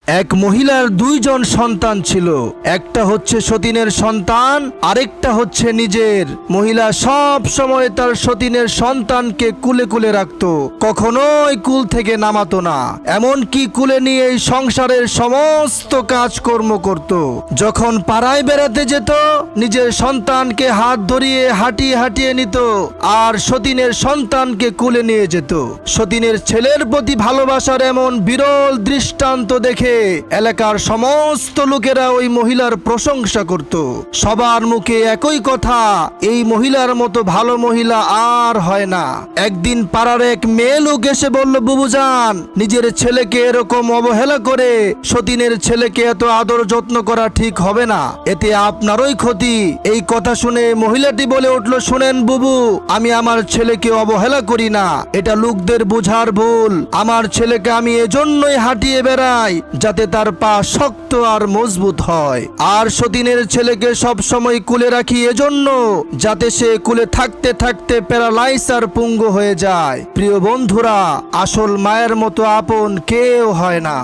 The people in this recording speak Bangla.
এক মহিলার দুইজন সন্তান ছিল, একটা হচ্ছে সতীনের সন্তান, আরেকটা হচ্ছে নিজের। মহিলা সব সময় তার সতীনের সন্তানকে কুলে কুলে রাখত, কখনোই কুল থেকে নামাতো না, এমনকি কুলে নিয়ে এই সংসারের সমস্ত কাজকর্ম করত। যখন পাড়ায় বেড়াতে যেত, নিজের সন্তানকে হাত ধরিয়ে হাঁটিয়ে হাঁটিয়ে নিত আর সতীনের সন্তানকে কুলে নিয়ে যেত। সতীনের ছেলের প্রতি ভালোবাসার এমন বিরল দৃষ্টান্ত দেখে এলাকার সমস্ত লোকেরা ওই মহিলার প্রশংসা করত। সবার মুখে একই কথা, এই মহিলার মতো ভালো মহিলা আর হয় না। একদিন পাড়ার এক মেয়ে লোক এসে বলল, বুবুজান, নিজের ছেলেকে এরকম অবহেলা করে সতীনের ছেলেকে এত আদর যত্ন করা ঠিক হবে না, এতে আপনারই ক্ষতি। এই কথা শুনে মহিলাটি বলে উঠল, শুনেন বুবু, আমি আমার ছেলেকে অবহেলা করি না, এটা লোকদের বোঝার ভুল। আমার ছেলেকে আমি এজন্যই হাঁটিয়ে বেড়াই যাতে তার পা শক্ত আর মজবুত হয়, আর সতীনের ছেলেকে সব সময় কুলে রাখি এজন্য যাতে সে কুলে থাকতে থাকতে প্যারালাইজ আর পঙ্গু হয়ে যায়। প্রিয় বন্ধুরা, আসল মায়ের মতো আপন কেউ হয় না।